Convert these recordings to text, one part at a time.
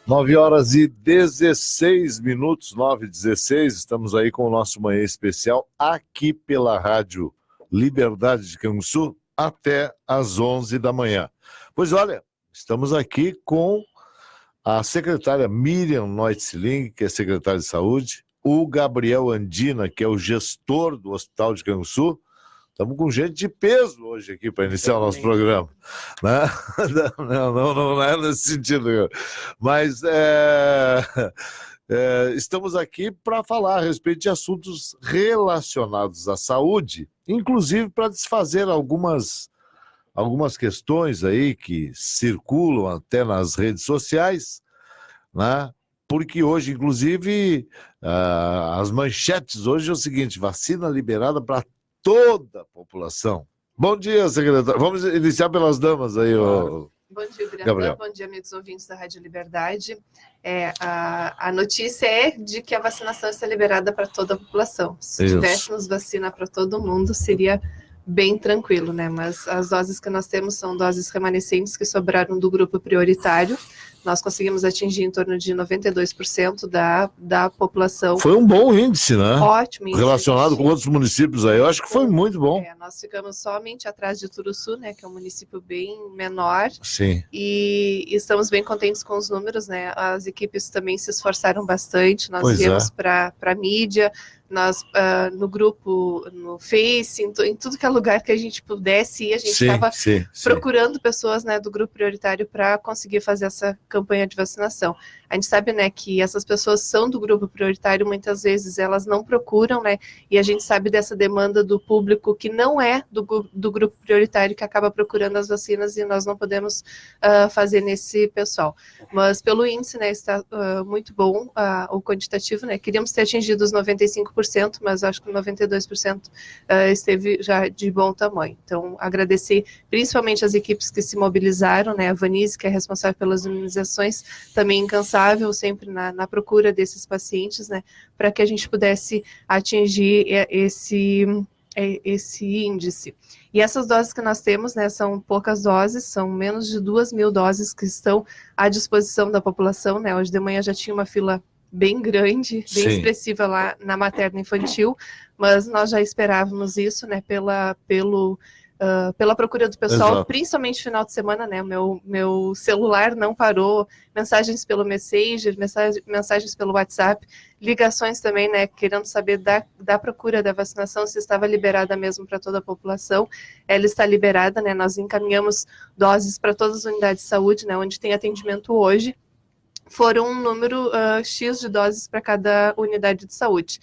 9h16, 9h16, estamos aí com o nosso Manhã Especial aqui pela Rádio Liberdade de Canguçu até às 11 da manhã. Pois olha, estamos aqui com a secretária Miriam Neutzling, que é secretária de Saúde, o Gabriel Andina, que é o gestor do Hospital de Canguçu. Estamos com gente de peso hoje aqui para iniciar o nosso programa. Né? Não é nesse sentido. Mas estamos aqui para falar a respeito de assuntos relacionados à saúde, inclusive para desfazer algumas questões aí que circulam até nas redes sociais, né? Porque hoje, inclusive, as manchetes hoje é o seguinte: vacina liberada para toda a população. Bom dia, secretário. Vamos iniciar pelas damas aí, Bom dia, Gabriel. Bom dia, amigos ouvintes da Rádio Liberdade. A notícia é de que a vacinação está liberada para toda a população. Se tivéssemos vacina para todo mundo, seria bem tranquilo, né? Mas as doses que nós temos são doses remanescentes que sobraram do grupo prioritário. Nós conseguimos atingir em torno de 92% da população. Foi um bom índice, né? Ótimo índice. Relacionado com outros municípios aí, eu acho que foi muito bom. Nós ficamos somente atrás de Turuçu, né, que é um município bem menor. Sim. E estamos bem contentes com os números, né? As equipes também se esforçaram bastante. Nós viemos para a mídia, nós no grupo, no Face, em tudo que é lugar que a gente pudesse ir, a gente estava procurando pessoas, né, do grupo prioritário para conseguir fazer essa campanha de vacinação. A gente sabe, né, que essas pessoas são do grupo prioritário, muitas vezes elas não procuram, né, e a gente sabe dessa demanda do público que não é do grupo prioritário, que acaba procurando as vacinas, e nós não podemos fazer nesse pessoal. Mas pelo índice, né, está muito bom o quantitativo, né, queríamos ter atingido os 95%, mas acho que 92% esteve já de bom tamanho. Então, agradecer principalmente as equipes que se mobilizaram, né, a Vanise, que é responsável pelas imunizações, também incansável, sempre na procura desses pacientes, né, para que a gente pudesse atingir esse índice. E essas doses que nós temos, né, são poucas doses, são menos de 2.000 doses que estão à disposição da população, né. Hoje de manhã já tinha uma fila bem grande, bem expressiva lá na materna infantil, mas nós já esperávamos isso, né, pela procura do pessoal, principalmente no final de semana, né, meu celular não parou, mensagens pelo Messenger, mensagens pelo WhatsApp, ligações também, né, querendo saber da procura da vacinação, se estava liberada mesmo para toda a população. Ela está liberada, né, nós encaminhamos doses para todas as unidades de saúde, né, onde tem atendimento hoje. Foram um número X de doses para cada unidade de saúde.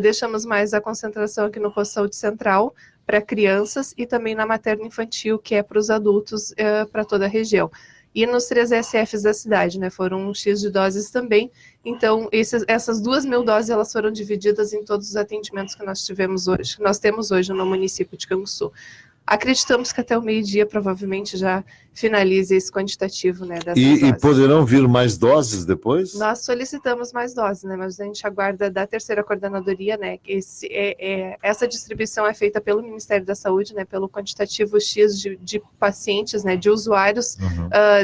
Deixamos mais a concentração aqui no Posto de Saúde Central para crianças e também na materna infantil, que é para os adultos, para toda a região. E nos 3 SFs da cidade, né, foram um X de doses também. Então, essas 2.000 doses, elas foram divididas em todos os atendimentos que nós temos hoje no município de Canguçu. Acreditamos que até o meio-dia provavelmente já finalize esse quantitativo, né, dessas doses. E poderão vir mais doses depois? Nós solicitamos mais doses, né, mas a gente aguarda da terceira coordenadoria, né, que essa distribuição é feita pelo Ministério da Saúde, né, pelo quantitativo X de pacientes, né, de usuários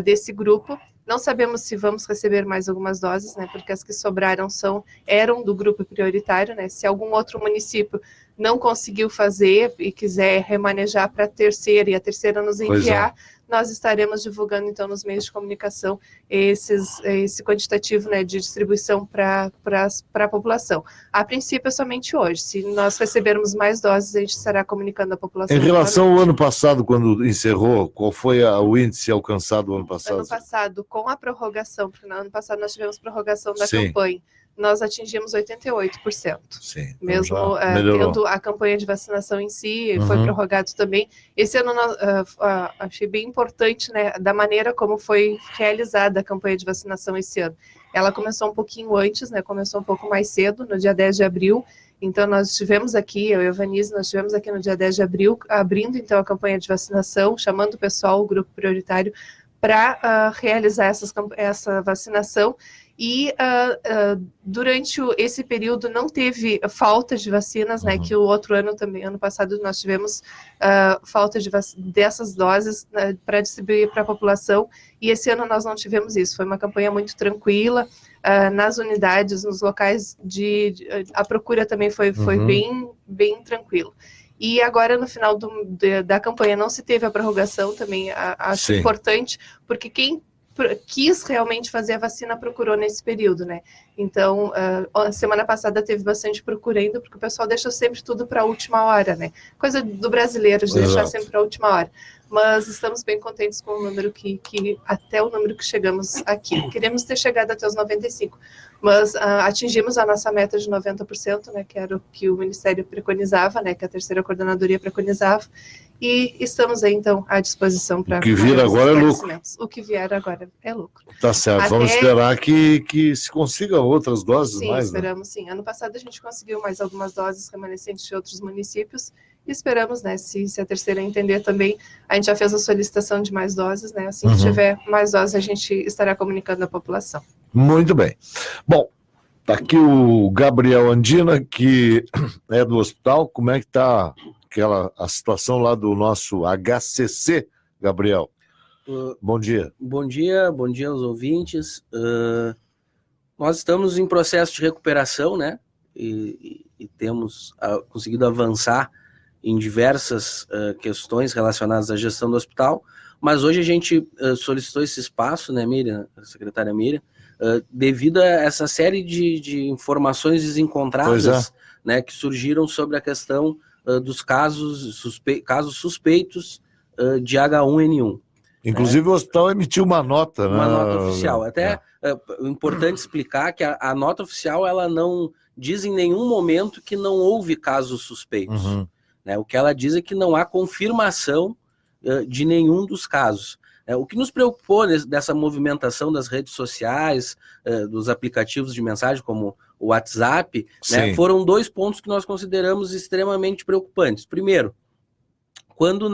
desse grupo. Não sabemos se vamos receber mais algumas doses, né, porque as que sobraram eram do grupo prioritário, né. Se algum outro município não conseguiu fazer e quiser remanejar para a terceira, e a terceira nos enviar, nós estaremos divulgando, então, nos meios de comunicação esse quantitativo, né, de distribuição para a população. A princípio é somente hoje. Se nós recebermos mais doses, a gente estará comunicando à população. Em relação ao ano passado, quando encerrou, qual foi o índice alcançado no ano passado? Ano passado, com a prorrogação, porque no ano passado nós tivemos prorrogação da campanha, nós atingimos 88%. Sim, mesmo tendo a campanha de vacinação em si, foi prorrogado também. Esse ano achei bem importante, né, da maneira como foi realizada a campanha de vacinação esse ano. Ela começou um pouquinho antes, né, começou um pouco mais cedo, no dia 10 de abril. Então, nós estivemos aqui, eu e a Vanise, nós estivemos aqui no dia 10 de abril, abrindo, então, a campanha de vacinação, chamando o pessoal, o grupo prioritário, para realizar essa vacinação. E durante esse período não teve falta de vacinas, né? Que o outro ano também, ano passado, nós tivemos falta dessas doses para distribuir para a população, e esse ano nós não tivemos isso. Foi uma campanha muito tranquila, nas unidades, nos locais a procura também foi bem tranquila. E agora, no final da campanha, não se teve a prorrogação também, acho importante, porque quem quis realmente fazer a vacina procurou nesse período, né? Então, a semana passada teve bastante procura ainda, porque o pessoal deixa sempre tudo para a última hora, né? Coisa do brasileiro, de deixar sempre para a última hora. Mas estamos bem contentes com o número até o número que chegamos aqui. Queremos ter chegado até os 95, mas atingimos a nossa meta de 90%, né? Que era o que o Ministério preconizava, né? Que a terceira coordenadoria preconizava. E estamos aí, então, à disposição para... O que vir agora é lucro. O que vier agora é lucro. Tá certo. Vamos esperar que se consiga outras doses mais. Sim, esperamos, sim. Ano passado a gente conseguiu mais algumas doses remanescentes de outros municípios e esperamos, né, se a terceira entender também, a gente já fez a solicitação de mais doses, né? Assim que tiver mais doses, a gente estará comunicando à população. Muito bem. Bom, tá aqui o Gabriel Andina, que é do hospital. Como é que tá a situação lá do nosso HCC, Gabriel? Bom dia. Bom dia aos ouvintes. Nós estamos em processo de recuperação, né? E temos conseguido avançar em diversas questões relacionadas à gestão do hospital, mas hoje a gente solicitou esse espaço, né, Miriam, a secretária Miriam, devido a essa série de informações desencontradas, né, que surgiram sobre a questão dos casos suspeitos de H1N1. Inclusive o hospital emitiu uma nota, né? Uma nota oficial. Até é importante explicar que a nota oficial ela não diz em nenhum momento que não houve casos suspeitos. Né? O que ela diz é que não há confirmação de nenhum dos casos. O que nos preocupou dessa movimentação das redes sociais, dos aplicativos de mensagem como o WhatsApp, né, foram 2 pontos que nós consideramos extremamente preocupantes. Primeiro, quando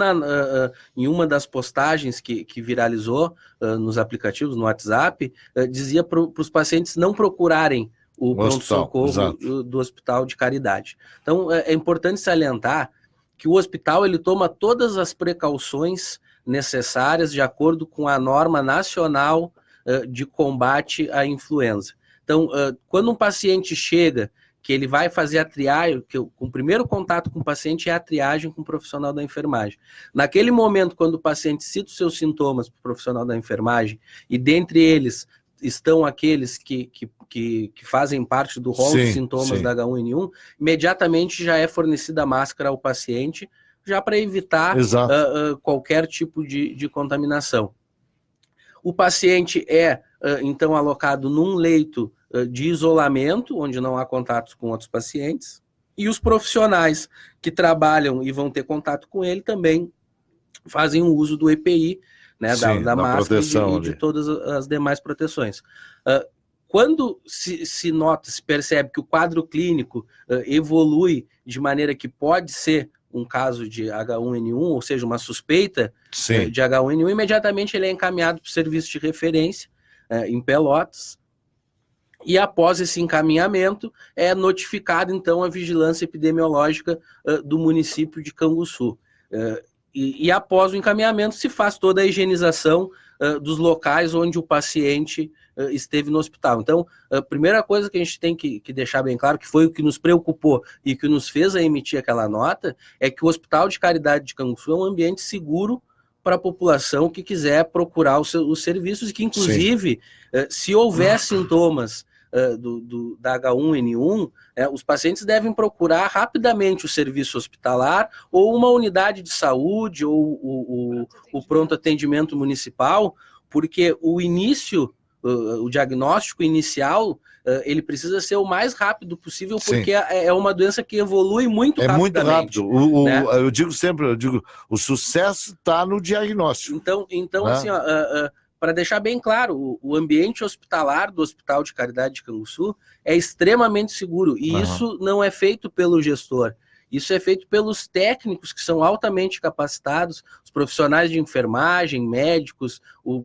em uma das postagens que viralizou nos aplicativos, no WhatsApp, dizia para os pacientes não procurarem o pronto-socorro do Hospital de Caridade. Então, é importante salientar que o hospital ele toma todas as precauções necessárias de acordo com a norma nacional de combate à influenza. Então, quando um paciente chega, que ele vai fazer a triagem, que o primeiro contato com o paciente é a triagem com o profissional da enfermagem. Naquele momento, quando o paciente cita os seus sintomas para o profissional da enfermagem, e dentre eles estão aqueles que fazem parte do rol de sintomas da H1N1, imediatamente já é fornecida a máscara ao paciente, já para evitar qualquer tipo de contaminação. O paciente então, alocado num leito de isolamento, onde não há contatos com outros pacientes, e os profissionais que trabalham e vão ter contato com ele também fazem o uso do EPI, né, da máscara e de todas as demais proteções. Quando se percebe que o quadro clínico evolui de maneira que pode ser um caso de H1N1, ou seja, uma suspeita de H1N1, imediatamente ele é encaminhado para o serviço de referência em Pelotas, e após esse encaminhamento é notificado então a vigilância epidemiológica do município de Canguçu. E após o encaminhamento se faz toda a higienização dos locais onde o paciente esteve no hospital. Então, a primeira coisa que a gente tem que deixar bem claro, que foi o que nos preocupou e que nos fez a emitir aquela nota, é que o Hospital de Caridade de Canguçu é um ambiente seguro para a população que quiser procurar os serviços, e que, inclusive, se houver sintomas da H1N1, os pacientes devem procurar rapidamente o serviço hospitalar ou uma unidade de saúde ou o pronto atendimento municipal, porque o diagnóstico inicial, ele precisa ser o mais rápido possível, porque é uma doença que evolui muito rapidamente. É muito rápido. Né? Eu digo sempre, o sucesso está no diagnóstico. Então assim, para deixar bem claro, o ambiente hospitalar do Hospital de Caridade de Canguçu é extremamente seguro, e isso não é feito pelo gestor, Isso é feito pelos técnicos que são altamente capacitados, os profissionais de enfermagem, médicos,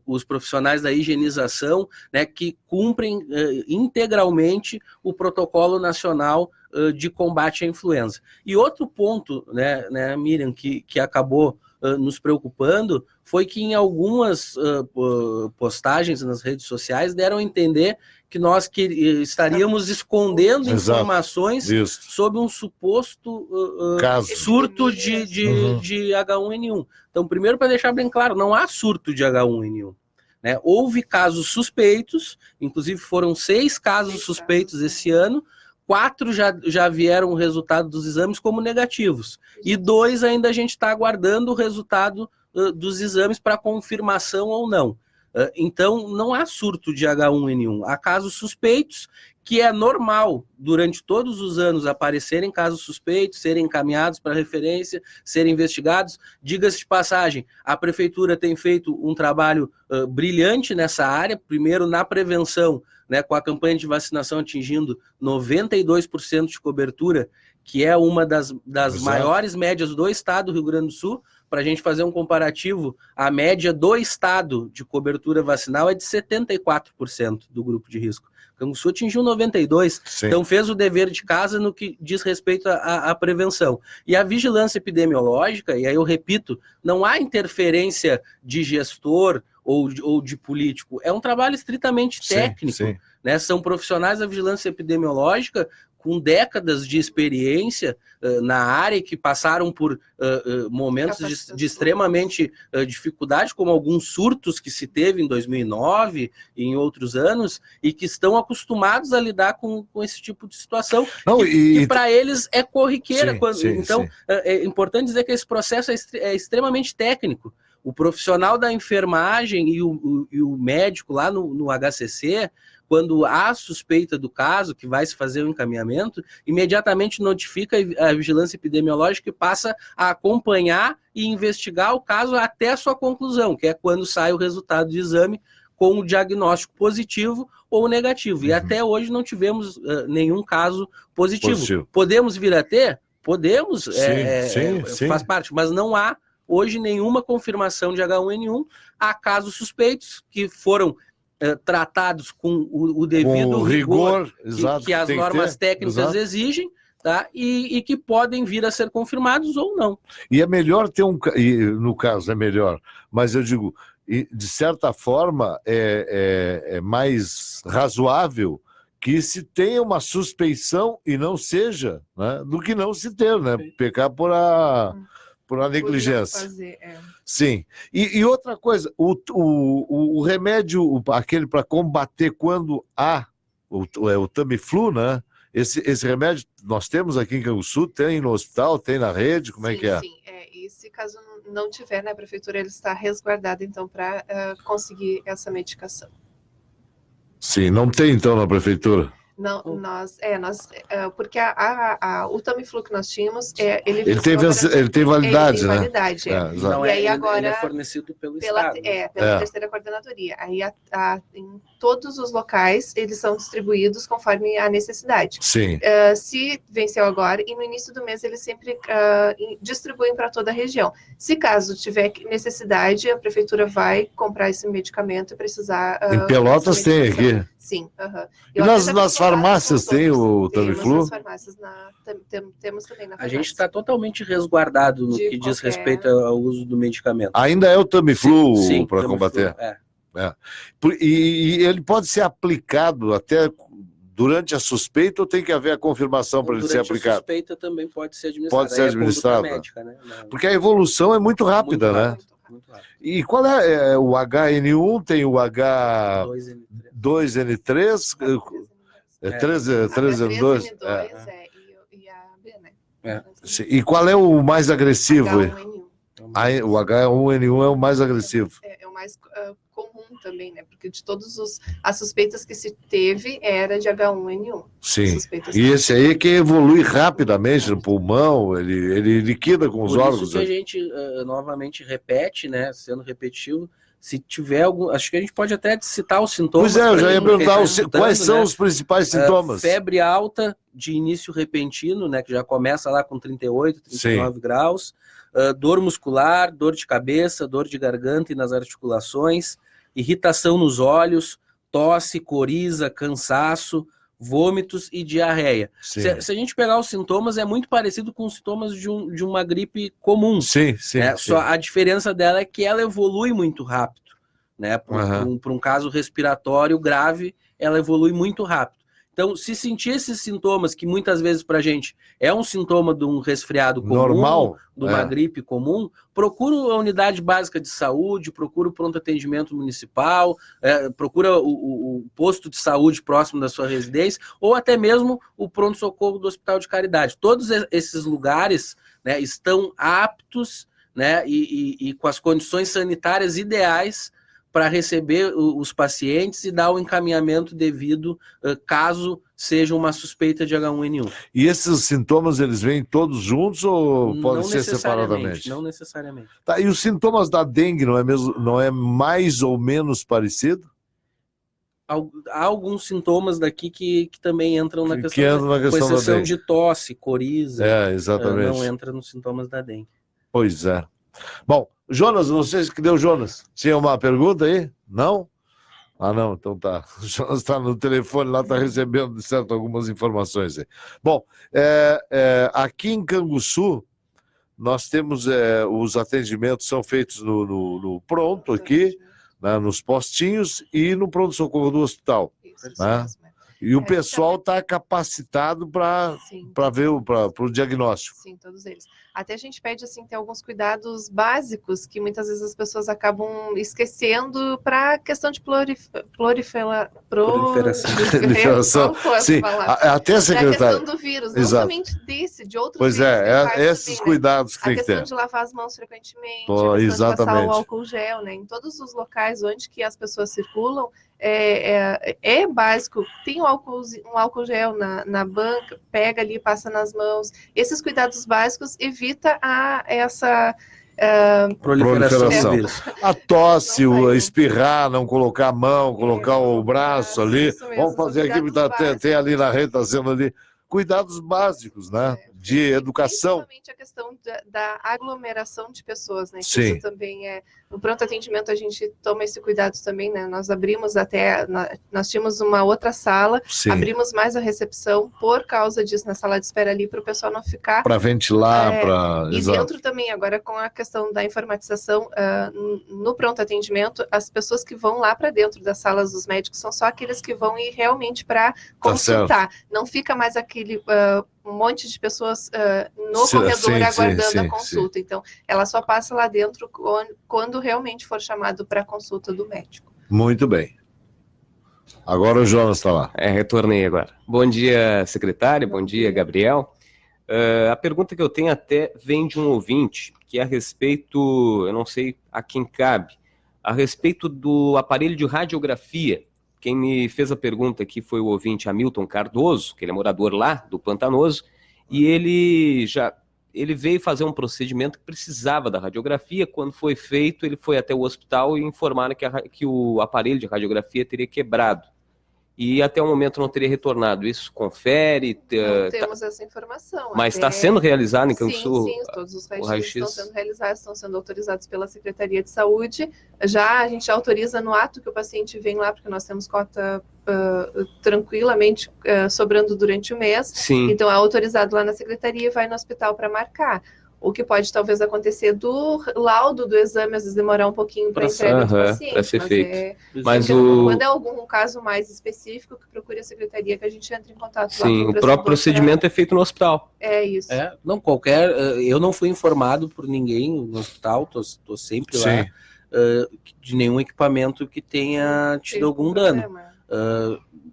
os profissionais da higienização, né, que cumprem integralmente o protocolo nacional de combate à influenza. E outro ponto, né, Miriam, que acabou nos preocupando, foi que em algumas postagens nas redes sociais deram a entender que nós estaríamos escondendo informações sobre um suposto surto de H1N1. Então, primeiro, para deixar bem claro, não há surto de H1N1. Né? Houve casos suspeitos, inclusive foram 6 casos suspeitos esse ano, 4 já vieram o resultado dos exames como negativos. E 2 ainda a gente está aguardando o resultado dos exames para confirmação ou não. Então, não há surto de H1N1. Há casos suspeitos, que é normal, durante todos os anos, aparecerem casos suspeitos, serem encaminhados para referência, serem investigados. Diga-se de passagem, a Prefeitura tem feito um trabalho brilhante nessa área, primeiro na prevenção, né, com a campanha de vacinação atingindo 92% de cobertura, que é uma das maiores médias do estado do Rio Grande do Sul. Para a gente fazer um comparativo, a média do estado de cobertura vacinal é de 74% do grupo de risco. Canguçu atingiu 92%, então fez o dever de casa no que diz respeito à prevenção. E a vigilância epidemiológica, e aí eu repito, não há interferência de gestor ou de político, é um trabalho estritamente técnico. Né? São profissionais da vigilância epidemiológica com décadas de experiência na área, que passaram por momentos de extremamente dificuldade, como alguns surtos que se teve em 2009 e em outros anos, e que estão acostumados a lidar com esse tipo de situação, que para eles é corriqueira. É importante dizer que esse processo é extremamente técnico. O profissional da enfermagem e o médico lá no HCC, quando há suspeita do caso, que vai se fazer o encaminhamento, imediatamente notifica a vigilância epidemiológica e passa a acompanhar e investigar o caso até a sua conclusão, que é quando sai o resultado do exame com o diagnóstico positivo ou negativo. E até hoje não tivemos nenhum caso positivo. Podemos vir a ter? Podemos, faz parte, mas não há hoje nenhuma confirmação de H1N1. Há casos suspeitos que foram tratados com o devido rigor que as normas técnicas exigem, tá? E que podem vir a ser confirmados ou não. E é melhor ter no caso é melhor, mas eu digo, de certa forma é mais razoável que se tenha uma suspeição e não seja, né, do que não se ter, né? Pecar por a negligência. Sim. E outra coisa, o remédio, aquele para combater quando há o Tamiflu, né? Esse remédio nós temos aqui em Canguçu, tem no hospital, tem na rede, como é que é? Sim, e se caso não tiver na prefeitura, ele está resguardado, então, para conseguir essa medicação. Sim, não tem, então, na prefeitura? Não, porque o Tamiflu que nós tínhamos, ele tem validade, né? Validade, Não, e aí agora ele é fornecido pelo Estado. Pela terceira coordenadoria. Aí em todos os locais eles são distribuídos conforme a necessidade. Sim. Se venceu agora, e no início do mês eles sempre distribuem para toda a região. Se caso tiver necessidade, a prefeitura vai comprar esse medicamento e precisar. Em Pelotas tem aqui. Sim. E nas farmácias tem o Tamiflu? Nas farmácias temos também na farmácia. A gente está totalmente resguardado no que diz respeito ao uso do medicamento. Ainda é o Tamiflu para combater? E ele pode ser aplicado até durante a suspeita ou tem que haver a confirmação para ele ser aplicado? Durante a suspeita também pode ser administrado. Pode ser administrado. Médica, né? Porque a evolução é muito rápida, né? Muito rápido. E qual é o HN1? Tem o H2N3? 3N2? E a B, né? E qual é o mais agressivo? O H1N1 é o mais agressivo. É o mais comum também, né? Porque de todas as suspeitas que se teve era de H1N1. Sim. E esse aí que evolui rapidamente no pulmão, ele liquida com os órgãos. Por isso que a gente novamente repete, né? Sendo repetitivo, Se tiver algum... Acho que a gente pode até citar os sintomas. Pois é, eu já ia perguntar quais são, né? os principais sintomas. Febre alta de início repentino, né? Que já começa lá com 38, 39 graus. Dor muscular, dor de cabeça, dor de garganta e nas articulações. Irritação nos olhos, tosse, coriza, cansaço, vômitos e diarreia. Se a gente pegar os sintomas, é muito parecido com os sintomas de uma gripe comum. Sim. Só a diferença dela é que ela evolui muito rápido, né? Para um caso respiratório grave, ela evolui muito rápido. Então, se sentir esses sintomas, que muitas vezes para a gente é um sintoma de um resfriado comum, normal, de uma gripe comum, procura a unidade básica de saúde, procura o pronto atendimento municipal, procura o posto de saúde próximo da sua residência, ou até mesmo o pronto-socorro do Hospital de Caridade. Todos esses lugares, né, estão aptos, né, e com as condições sanitárias ideais para receber os pacientes e dar o encaminhamento devido caso seja uma suspeita de H1N1. E esses sintomas, eles vêm todos juntos ou podem ser separadamente? Não necessariamente. Tá, e os sintomas da dengue não é mais ou menos parecido? Há alguns sintomas daqui que também entram na questão, com exceção de tosse, coriza. Exatamente. Não entra nos sintomas da dengue. Pois é. Bom, Jonas, não sei se que deu, Jonas. Tinha uma pergunta aí? Não? Ah, não, então tá. O Jonas está no telefone lá, está recebendo, de certo, algumas informações aí. Bom, aqui em Canguçu, nós temos os atendimentos são feitos no pronto aqui, né, nos postinhos e no pronto-socorro do hospital. Isso, né? E o pessoal está capacitado para ver para o diagnóstico. Sim, todos eles. Até a gente pede assim ter alguns cuidados básicos que muitas vezes as pessoas acabam esquecendo para a questão de proliferação. Sim, até secretário. A questão do vírus, não somente de outros vírus. Pois esses cuidados que tem que ter. A questão de lavar as mãos frequentemente, exatamente. De passar o álcool gel, né? Em todos os locais onde que as pessoas circulam, é básico. Tem um álcool gel na banca, pega ali, passa nas mãos. Esses cuidados básicos evita essa proliferação. A tosse, o espirrar, não colocar a mão, colocar o braço ali. Vamos fazer aqui, tem ali na rede, está sendo ali. Cuidados básicos, né? De educação. Principalmente a questão da aglomeração de pessoas, né? Sim. Isso também no pronto atendimento a gente toma esse cuidado também, né? Nós abrimos nós tínhamos uma outra sala, Sim. Abrimos mais a recepção por causa disso, na sala de espera ali, para o pessoal não ficar... Para ventilar, E dentro também, agora com a questão da informatização, no pronto atendimento, as pessoas que vão lá para dentro das salas dos médicos são só aqueles que vão ir realmente para consultar. Não fica mais aquele... um monte de pessoas no corredor aguardando a consulta. Então, ela só passa lá dentro quando realmente for chamado para a consulta do médico. Muito bem. Agora o Jonas está lá. Retornei agora. Bom dia, secretário. Bom dia, Gabriel. A pergunta que eu tenho até vem de um ouvinte, que é a respeito, eu não sei a quem cabe, a respeito do aparelho de radiografia. Quem me fez a pergunta aqui foi o ouvinte Hamilton Cardoso, que ele é morador lá do Pantanoso, e ele veio fazer um procedimento que precisava da radiografia. Quando foi feito, ele foi até o hospital e informaram que o aparelho de radiografia teria quebrado. E até o momento não teria retornado. Isso confere? Não temos essa informação. Mas está sendo realizado em Canguçu? Sim, todos os raios-x estão sendo realizados, estão sendo autorizados pela Secretaria de Saúde. A gente autoriza no ato que o paciente vem lá, porque nós temos cota tranquilamente sobrando durante o mês. Sim. Então é autorizado lá na Secretaria e vai no hospital para marcar. O que pode talvez acontecer do laudo do exame, às vezes demorar um pouquinho para entrega do paciente. Para ser feito. Quando é algum caso mais específico, que procure a secretaria, que a gente entra em contato. Sim, o próprio procedimento é feito no hospital. É isso. Não, eu não fui informado por ninguém no hospital, tô sempre lá, de nenhum equipamento que tenha tido algum dano.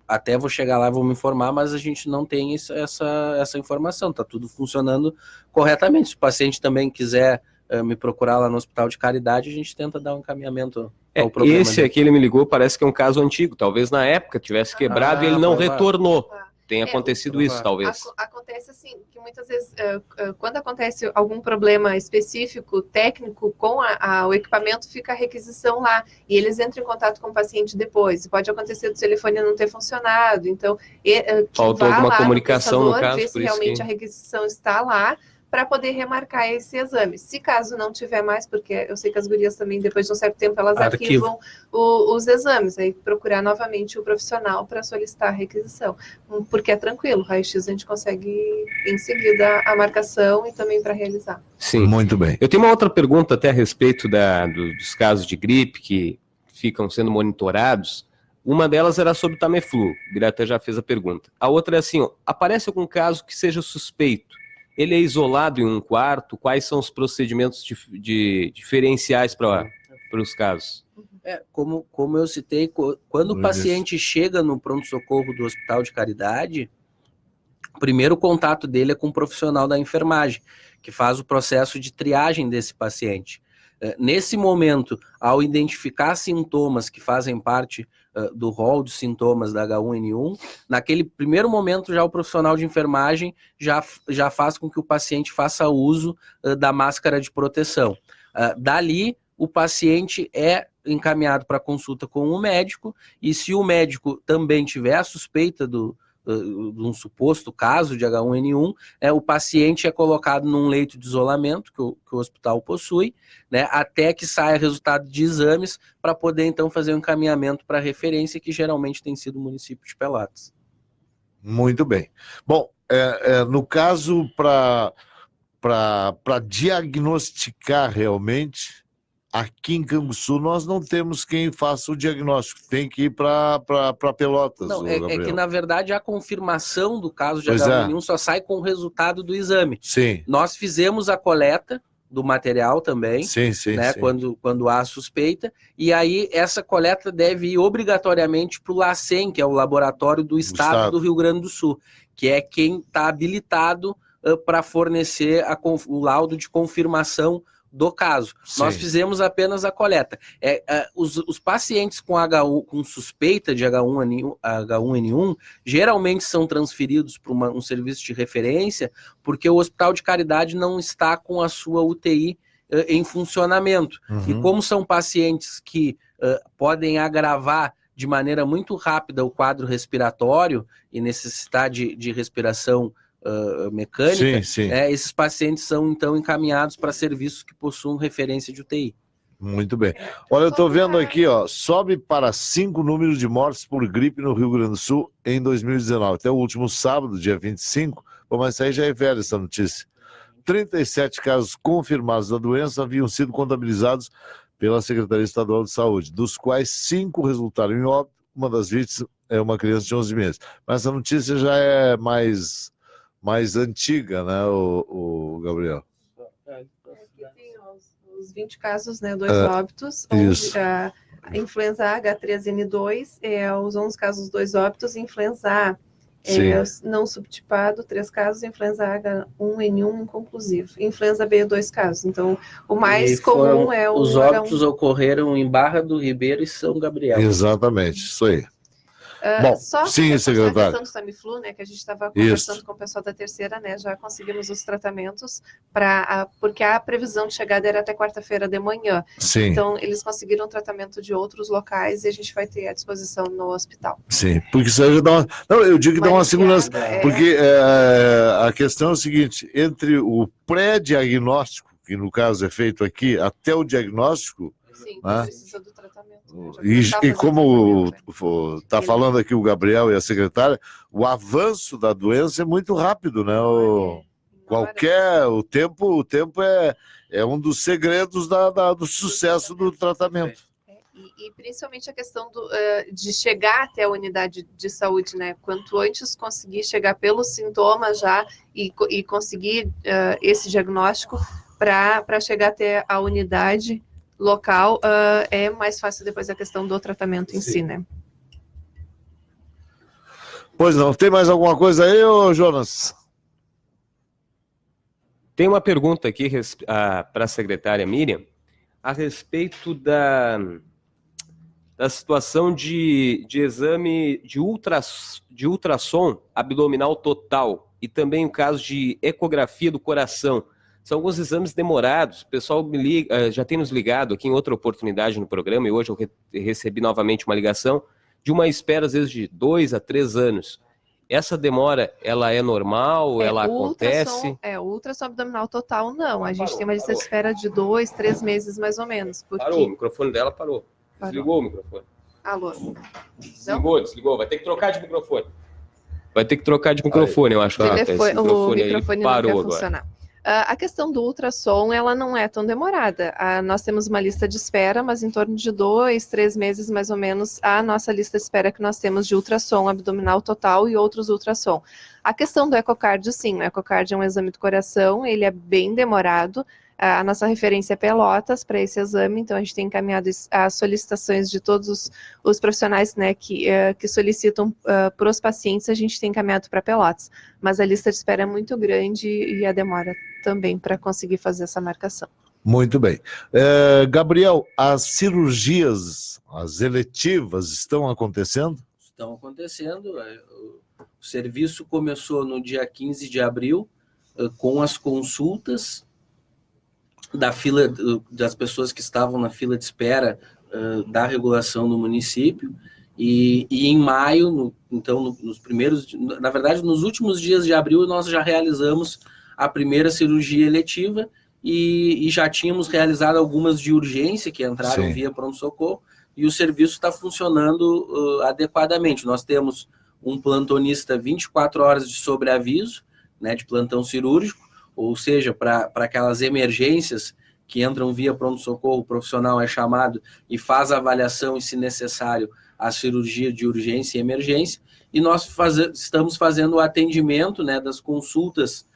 Até vou chegar lá e vou me informar, mas a gente não tem essa informação, tá tudo funcionando corretamente. Se o paciente também quiser me procurar lá no Hospital de Caridade, a gente tenta dar um encaminhamento ao problema. Esse aqui ele me ligou, parece que é um caso antigo, talvez na época tivesse quebrado e ele não retornou. Tem acontecido isso, talvez. Acontece assim, que muitas vezes, quando acontece algum problema específico, técnico, com o equipamento, fica a requisição lá, e eles entram em contato com o paciente depois. Pode acontecer do telefone não ter funcionado, então... Faltou alguma comunicação no caso, ver se realmente a requisição está lá, para poder remarcar esse exame. Se caso não tiver mais, porque eu sei que as gurias também, depois de um certo tempo, elas arquivam os exames, aí procurar novamente o profissional para solicitar a requisição. Porque é tranquilo, raio-x a gente consegue em seguida a marcação e também para realizar. Sim. Muito bem. Eu tenho uma outra pergunta até a respeito dos casos de gripe que ficam sendo monitorados. Uma delas era sobre o Tamiflu, o Birata já fez a pergunta. A outra é assim, ó, aparece algum caso que seja suspeito? Ele é isolado em um quarto? Quais são os procedimentos diferenciais para os casos? Como eu citei, quando o paciente chega no pronto-socorro do Hospital de Caridade, o primeiro contato dele é com o profissional da enfermagem, que faz o processo de triagem desse paciente. Nesse momento, ao identificar sintomas que fazem parte do rol de sintomas da H1N1, naquele primeiro momento já o profissional de enfermagem já faz com que o paciente faça uso da máscara de proteção. Dali, o paciente é encaminhado para consulta com o médico, e se o médico também tiver a suspeita de um suposto caso de H1N1, o paciente é colocado num leito de isolamento que o hospital possui, né, até que saia resultado de exames para poder então fazer um encaminhamento para referência, que geralmente tem sido o município de Pelotas. Muito bem. Bom, no caso, para diagnosticar realmente, aqui em Canguçu nós não temos quem faça o diagnóstico, tem que ir para Pelotas. Não, é que na verdade a confirmação do caso de H1N1 só sai com o resultado do exame. Sim. Nós fizemos a coleta do material também, sim, né, sim. quando há suspeita, e aí essa coleta deve ir obrigatoriamente para o LACEN, que é o Laboratório do Estado do Rio Grande do Sul, que é quem está habilitado para fornecer o laudo de confirmação do caso. Sim. Nós fizemos apenas a coleta. Os pacientes com suspeita de H1N1 geralmente são transferidos para um serviço de referência, porque o Hospital de Caridade não está com a sua UTI em funcionamento. E como são pacientes que podem agravar de maneira muito rápida o quadro respiratório e necessitar de respiração mecânica, sim. Esses pacientes são então encaminhados para serviços que possuam referência de UTI. Muito bem. Olha, eu estou vendo aqui, ó, sobe para 5 números de mortes por gripe no Rio Grande do Sul em 2019. Até o último sábado, dia 25, mas isso aí já é velha essa notícia. 37 casos confirmados da doença haviam sido contabilizados pela Secretaria Estadual de Saúde, dos quais 5 resultaram em óbito. Uma das vítimas é uma criança de 11 meses. Mas essa notícia já é mais antiga, né, o Gabriel? Aqui tem os 20 casos, né, 2 óbitos, onde a influenza H3N2 os 11 casos, 2 óbitos, influenza A não subtipado, 3 casos, influenza H1N1 inconclusivo, influenza B, 2 casos. Então, o mais comum é o os óbitos ocorreram em Barra do Ribeiro e São Gabriel. Exatamente, isso aí. Bom, só sim, secretário. A questão do Tamiflu, né, que a gente estava conversando com o pessoal da terceira, né, já conseguimos os tratamentos porque a previsão de chegada era até quarta-feira de manhã. Sim. Então, eles conseguiram tratamento de outros locais e a gente vai ter à disposição no hospital. Sim, porque isso aí já dá uma... Não, eu digo que dá uma segurança, porque a questão é o seguinte, entre o pré-diagnóstico, que no caso é feito aqui, até o diagnóstico... Sim, precisa do tratamento. E como está falando aqui o Gabriel e a secretária, o avanço da doença é muito rápido, né? O tempo é um dos segredos do sucesso do tratamento. E principalmente a questão de chegar até a unidade de saúde, né? Quanto antes conseguir chegar pelos sintomas já e conseguir esse diagnóstico para chegar até a unidade local, é mais fácil depois a questão do tratamento em si, né? Pois não. Tem mais alguma coisa aí, ô Jonas? Tem uma pergunta aqui para a secretária Miriam a respeito da situação de exame de ultrassom abdominal total e também o caso de ecografia do coração. São alguns exames demorados, o pessoal me liga, já tem nos ligado aqui em outra oportunidade no programa, e hoje eu recebi novamente uma ligação de uma espera, às vezes, de 2 a 3 anos. Essa demora, ela é normal? Ela acontece? O ultrassom abdominal total, não. A gente tem uma lista de espera de 2, 3 meses, mais ou menos. Porque... Parou, o microfone dela parou. Desligou o microfone. Alô? Desligou. Vai ter que trocar de microfone. Eu acho. O microfone parou não quer funcionar. A questão do ultrassom, ela não é tão demorada. Nós temos uma lista de espera, mas em torno de 2, 3 meses, mais ou menos, a nossa lista de espera que nós temos de ultrassom abdominal total e outros ultrassom. A questão do ecocardio, sim, o ecocardio é um exame do coração, ele é bem demorado. A nossa referência é Pelotas para esse exame, então a gente tem encaminhado as solicitações de todos os profissionais, né, que solicitam para os pacientes, a gente tem encaminhado para Pelotas. Mas a lista de espera é muito grande e a demora também para conseguir fazer essa marcação. Muito bem. Gabriel, as cirurgias, as eletivas estão acontecendo? Estão acontecendo. O serviço começou no dia 15 de abril com as consultas da fila das pessoas que estavam na fila de espera da regulação no município, e em maio, nos primeiros, na verdade, nos últimos dias de abril, nós já realizamos a primeira cirurgia eletiva e já tínhamos realizado algumas de urgência que entraram via pronto-socorro, e o serviço está funcionando adequadamente. Nós temos um plantonista 24 horas de sobreaviso, né, de plantão cirúrgico, ou seja, para aquelas emergências que entram via pronto-socorro, o profissional é chamado e faz a avaliação e, se necessário, a cirurgia de urgência e emergência, e nós estamos fazendo o atendimento, né, das consultas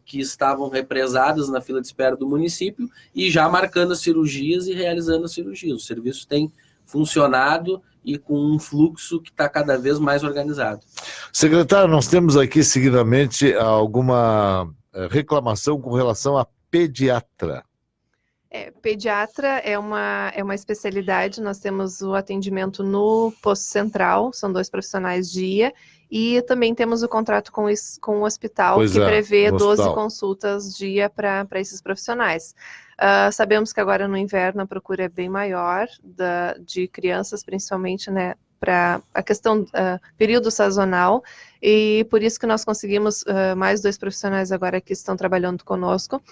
que estavam represadas na fila de espera do município e já marcando as cirurgias e realizando as cirurgias. O serviço tem funcionado e com um fluxo que está cada vez mais organizado. Secretário, nós temos aqui seguidamente alguma reclamação com relação a pediatra. Pediatra é uma especialidade. Nós temos o atendimento no posto central, são 2 profissionais dia, e também temos o contrato com o hospital, que prevê 12 consultas dia para esses profissionais. Sabemos que agora no inverno a procura é bem maior de crianças, principalmente, né, para a questão período sazonal, e por isso que nós conseguimos mais 2 profissionais agora que estão trabalhando conosco.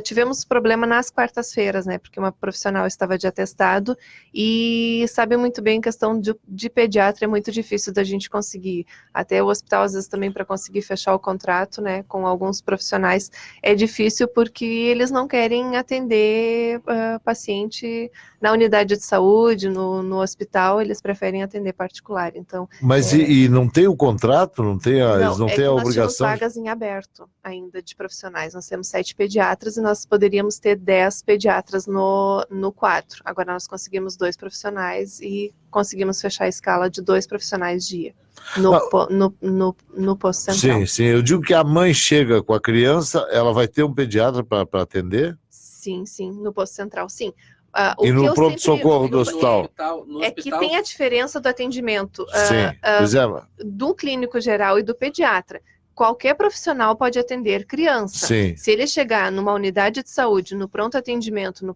Tivemos problema nas quartas-feiras, né, porque uma profissional estava de atestado e sabe muito bem, questão de pediatra é muito difícil da gente conseguir. Até o hospital, às vezes, também para conseguir fechar o contrato, né, com alguns profissionais é difícil porque eles não querem atender paciente na unidade de saúde, no hospital, eles preferem atender particular. Então, mas e não tem o contrato? Eles não têm a obrigação? Nós temos vagas em aberto ainda de profissionais. Nós temos 7 pediatras e nós poderíamos ter 10 pediatras no quadro. Agora nós conseguimos 2 profissionais e conseguimos fechar a escala de 2 profissionais dia no posto central. Sim. Eu digo que a mãe chega com a criança, ela vai ter um pediatra para atender? Sim, no posto central, sim. E no pronto-socorro do hospital? É que tem a diferença do atendimento do clínico geral e do pediatra. Qualquer profissional pode atender criança. Sim. Se ele chegar numa unidade de saúde, no pronto atendimento,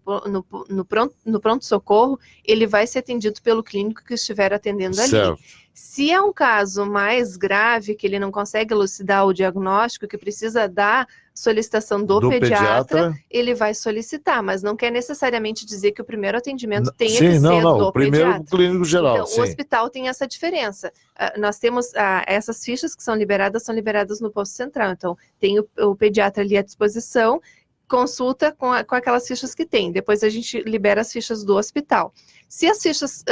no pronto-socorro, ele vai ser atendido pelo clínico que estiver atendendo ali. Se é um caso mais grave, que ele não consegue elucidar o diagnóstico, que precisa da solicitação do pediatra, ele vai solicitar, mas não quer necessariamente dizer que o primeiro atendimento tenha que ser do primeiro pediatra. Clínico geral. Então, o hospital tem essa diferença. Nós temos essas fichas que são liberadas no posto central. Então, tem o pediatra ali à disposição, consulta com aquelas fichas que tem. Depois a gente libera as fichas do hospital. Se as fichas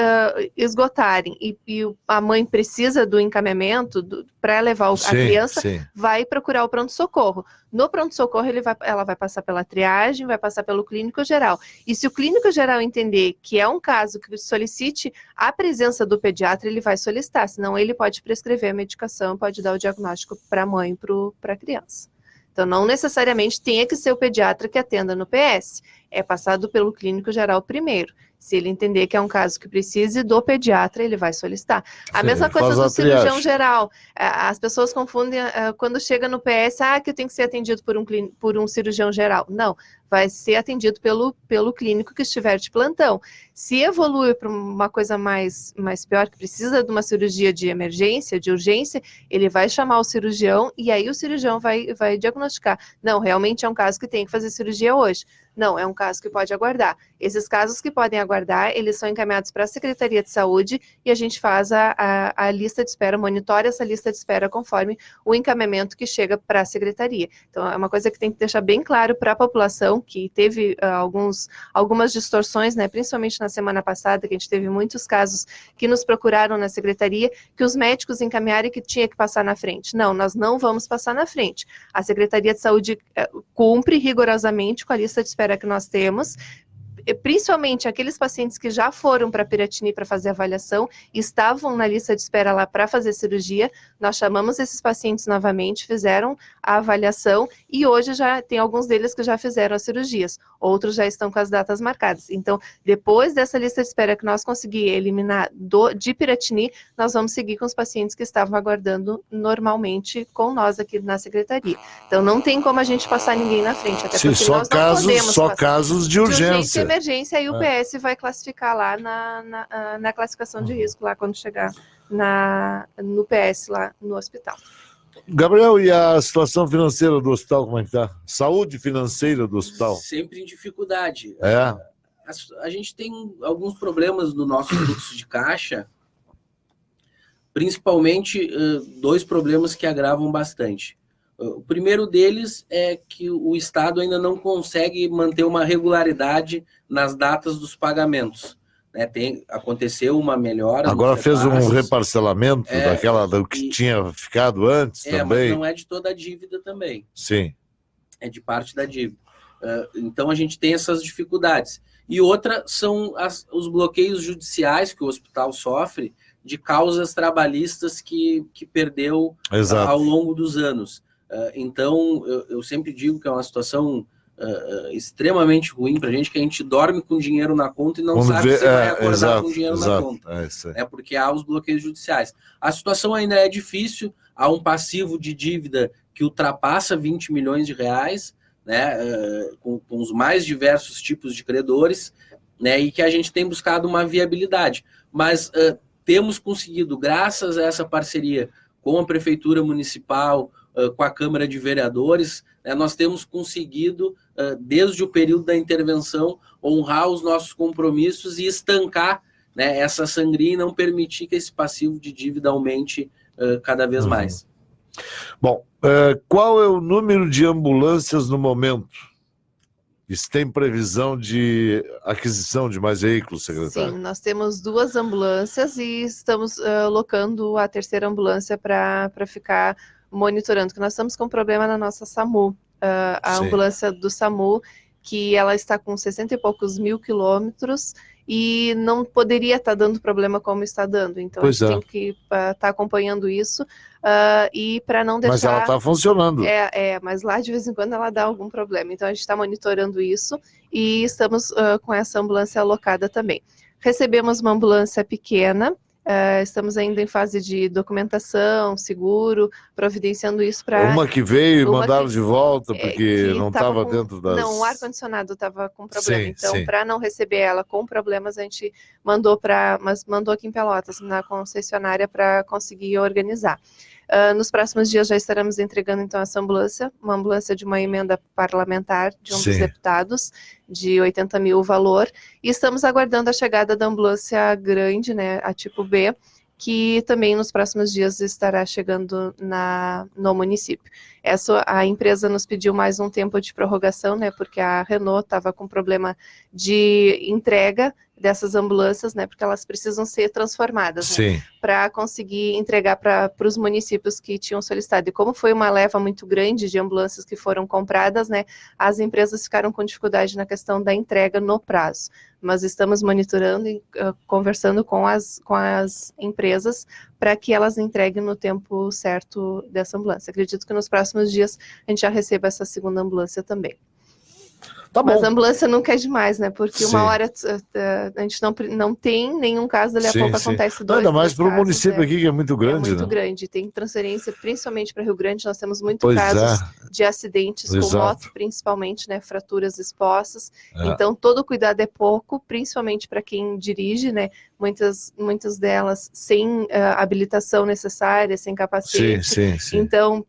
esgotarem e a mãe precisa do encaminhamento para levar a criança, vai procurar o pronto-socorro. No pronto-socorro, ela vai passar pela triagem, vai passar pelo clínico geral. E se o clínico geral entender que é um caso que solicite a presença do pediatra, ele vai solicitar. Senão, ele pode prescrever a medicação, pode dar o diagnóstico para a mãe e para a criança. Então, não necessariamente tenha que ser o pediatra que atenda no PS. é passado pelo clínico geral primeiro. Se ele entender que é um caso que precise do pediatra, ele vai solicitar. A mesma coisa do cirurgião geral. As pessoas confundem quando chega no PS, que tem que ser atendido por um cirurgião geral. Não, vai ser atendido pelo clínico que estiver de plantão. Se evolui para uma coisa mais pior, que precisa de uma cirurgia de emergência, de urgência, ele vai chamar o cirurgião e aí o cirurgião vai diagnosticar. Não, realmente é um caso que tem que fazer cirurgia hoje. Não, é um caso que pode aguardar. Esses casos que podem aguardar, eles são encaminhados para a Secretaria de Saúde e a gente faz a lista de espera, monitora essa lista de espera conforme o encaminhamento que chega para a Secretaria. Então, é uma coisa que tem que deixar bem claro para a população, que teve algumas distorções, né, principalmente na semana passada, que a gente teve muitos casos que nos procuraram na Secretaria, que os médicos encaminharam e que tinha que passar na frente. Não, nós não vamos passar na frente. A Secretaria de Saúde cumpre rigorosamente com a lista de espera que nós temos, principalmente aqueles pacientes que já foram para Piratini para fazer avaliação, estavam na lista de espera lá para fazer cirurgia, nós chamamos esses pacientes novamente, fizeram a avaliação e hoje já tem alguns deles que já fizeram as cirurgias, outros já estão com as datas marcadas. Então, depois dessa lista de espera que nós conseguimos eliminar de Piratini, nós vamos seguir com os pacientes que estavam aguardando normalmente com nós aqui na Secretaria. Então, não tem como a gente passar ninguém na frente, até porque nós não podemos só casos de urgência. Emergência, aí o PS vai classificar lá na classificação de risco, lá quando chegar no PS, lá no hospital. Gabriel, e a situação financeira do hospital, como é que está? Saúde financeira do hospital? Sempre em dificuldade. A gente tem alguns problemas no nosso fluxo de caixa, principalmente 2 problemas que agravam bastante. O primeiro deles é que o Estado ainda não consegue manter uma regularidade nas datas dos pagamentos. Né? Aconteceu uma melhora. Agora fez um reparcelamento do que tinha ficado antes também. Mas não é de toda a dívida também. Sim. É de parte da dívida. Então a gente tem essas dificuldades. E outra são os bloqueios judiciais que o hospital sofre de causas trabalhistas que perdeu ao longo dos anos. Então, eu sempre digo que é uma situação extremamente ruim para a gente, que a gente dorme com dinheiro na conta e não sabe se vai acordar com dinheiro na conta. Porque há os bloqueios judiciais. A situação ainda é difícil, há um passivo de dívida que ultrapassa 20 milhões de reais, né, com os mais diversos tipos de credores, né, e que a gente tem buscado uma viabilidade. Mas temos conseguido, graças a essa parceria com a Prefeitura Municipal, com a Câmara de Vereadores, nós temos conseguido, desde o período da intervenção, honrar os nossos compromissos e estancar, né, essa sangria e não permitir que esse passivo de dívida aumente cada vez mais. Bom, qual é o número de ambulâncias no momento? Isso tem previsão de aquisição de mais veículos, secretário? Sim, nós temos 2 ambulâncias e estamos locando a 3ª ambulância para ficar monitorando, que nós estamos com um problema na nossa SAMU, a ambulância do SAMU, que ela está com 60 e poucos mil quilômetros e não poderia estar dando problema como está dando, então a gente tem que estar acompanhando isso e para não deixar... Mas ela está funcionando. Mas lá de vez em quando ela dá algum problema, então a gente está monitorando isso e estamos com essa ambulância alocada também. Recebemos uma ambulância pequena, estamos ainda em fase de documentação, seguro, providenciando isso para... Uma que veio e mandaram de volta, porque não estava dentro das... Não, o ar-condicionado estava com problema, então para não receber ela com problemas, a gente mandou aqui em Pelotas, na concessionária, para conseguir organizar. Nos próximos dias já estaremos entregando então essa ambulância, uma ambulância de uma emenda parlamentar de um dos deputados, de 80 mil o valor, e estamos aguardando a chegada da ambulância grande, né, a tipo B, que também nos próximos dias estará chegando no município. A empresa nos pediu mais um tempo de prorrogação, né, porque a Renault estava com problema de entrega dessas ambulâncias, né, porque elas precisam ser transformadas, né, para conseguir entregar para os municípios que tinham solicitado. E como foi uma leva muito grande de ambulâncias que foram compradas, né, as empresas ficaram com dificuldade na questão da entrega no prazo. Mas estamos monitorando e conversando com as empresas para que elas entreguem no tempo certo dessa ambulância. Acredito que nos próximos dias a gente já receba essa 2ª ambulância também. Tá bom. Mas a ambulância nunca é demais, né? Porque Sim. uma hora a gente não tem nenhum caso, dali a pouco acontece dois. Ainda mais para o casos, município aqui, que é muito grande, é muito né? grande. Tem transferência, principalmente para Rio Grande, nós temos muito Pois casos de acidentes com Exato. moto, principalmente, né? Fraturas expostas. É. Então, todo cuidado é pouco, principalmente para quem dirige, né? Muitas delas sem habilitação necessária, sem capacete. Sim. Então,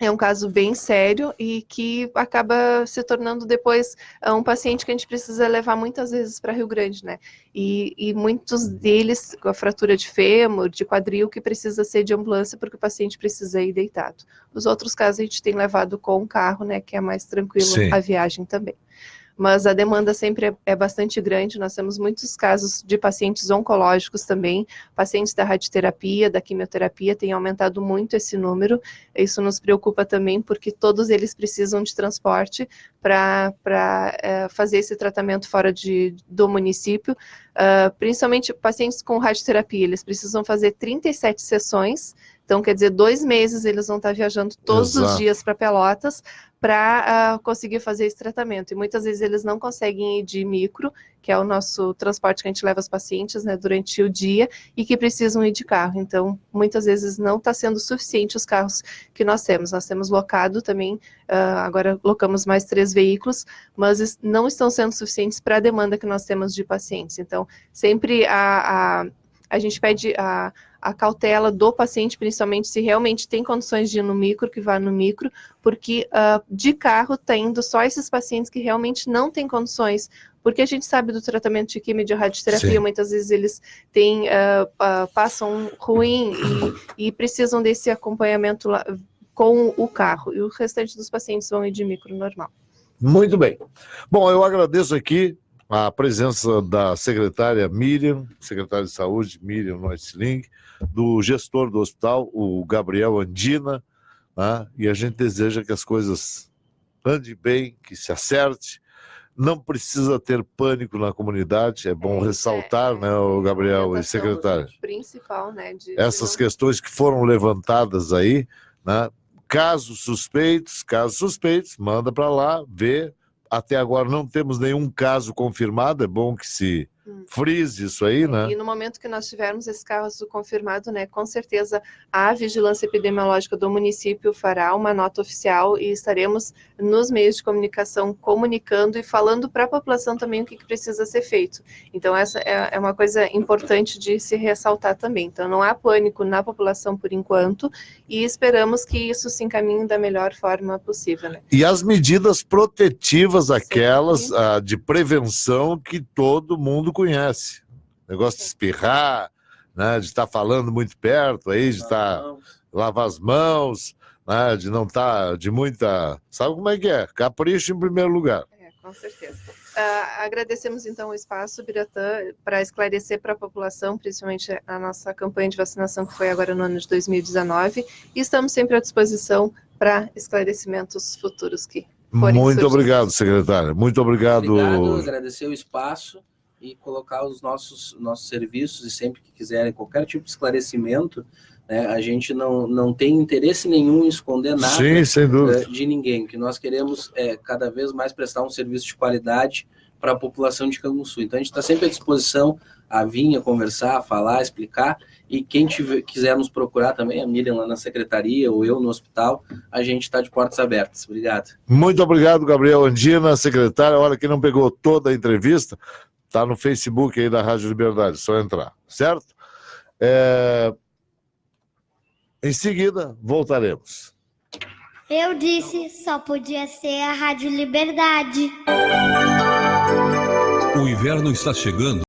é um caso bem sério e que acaba se tornando depois um paciente que a gente precisa levar muitas vezes para Rio Grande, né? E muitos deles com a fratura de fêmur, de quadril, que precisa ser de ambulância porque o paciente precisa ir deitado. Os outros casos a gente tem levado com o carro, né? Que é mais tranquilo a viagem também. Mas a demanda sempre é bastante grande, nós temos muitos casos de pacientes oncológicos também, pacientes da radioterapia, da quimioterapia, tem aumentado muito esse número, isso nos preocupa também, porque todos eles precisam de transporte para fazer esse tratamento fora do município, principalmente pacientes com radioterapia, eles precisam fazer 37 sessões, então quer dizer, 2 meses eles vão estar viajando todos os dias para Pelotas, para conseguir fazer esse tratamento. E muitas vezes eles não conseguem ir de micro, que é o nosso transporte que a gente leva os pacientes, né, durante o dia, e que precisam ir de carro. Então, muitas vezes não está sendo suficiente os carros que nós temos. Nós temos locado também, agora colocamos mais 3 veículos, mas não estão sendo suficientes para a demanda que nós temos de pacientes. Então, sempre a gente pede a cautela do paciente, principalmente se realmente tem condições de ir no micro, que vá no micro, porque de carro está indo só esses pacientes que realmente não têm condições, porque a gente sabe do tratamento de quimio e de radioterapia, muitas vezes eles passam ruim e precisam desse acompanhamento lá, com o carro, e o restante dos pacientes vão ir de micro normal. Muito bem. Bom, eu agradeço aqui a presença da secretária Miriam, secretária de Saúde, Miriam Neusling, do gestor do hospital, o Gabriel Andina, né? E a gente deseja que as coisas andem bem, que se acerte. Não precisa ter pânico na comunidade, é bom ressaltar, né, o Gabriel e secretária. Principal, né? Essas questões que foram levantadas aí, né? Casos suspeitos, manda para lá, vê. Até agora não temos nenhum caso confirmado, é bom que se frise isso aí, né? E no momento que nós tivermos esse caso confirmado, né, com certeza a Vigilância Epidemiológica do município fará uma nota oficial e estaremos nos meios de comunicação comunicando e falando para a população também o que precisa ser feito. Então essa é uma coisa importante de se ressaltar também. Então não há pânico na população por enquanto e esperamos que isso se encaminhe da melhor forma possível, né? E as medidas protetivas, aquelas de prevenção que todo mundo conhece. Negócio de espirrar, né, de estar falando muito perto, aí, de lavar as mãos, né, de não estar de muita... Sabe como é que é? Capricho em primeiro lugar. Com certeza. Agradecemos então o espaço, Biratã, para esclarecer para a população, principalmente a nossa campanha de vacinação que foi agora no ano de 2019, e estamos sempre à disposição para esclarecimentos futuros que forem Muito surgindo. obrigado, secretária. Muito obrigado. Obrigado, agradecer o espaço e colocar os nossos serviços, e sempre que quiserem qualquer tipo de esclarecimento, né, a gente não tem interesse nenhum em esconder nada. Sim, sem dúvida. De ninguém. O que nós queremos é cada vez mais prestar um serviço de qualidade para a população de Canguçu. Então a gente está sempre à disposição a vir, a conversar, a falar, a explicar, e quem quiser nos procurar também, a Miriam lá na secretaria ou eu no hospital, a gente está de portas abertas. Obrigado. Muito obrigado, Gabriel Andina, secretária. Olha, quem não pegou toda a entrevista, está no Facebook aí da Rádio Liberdade, só entrar, certo? Em seguida, voltaremos. Eu disse, só podia ser a Rádio Liberdade. O inverno está chegando.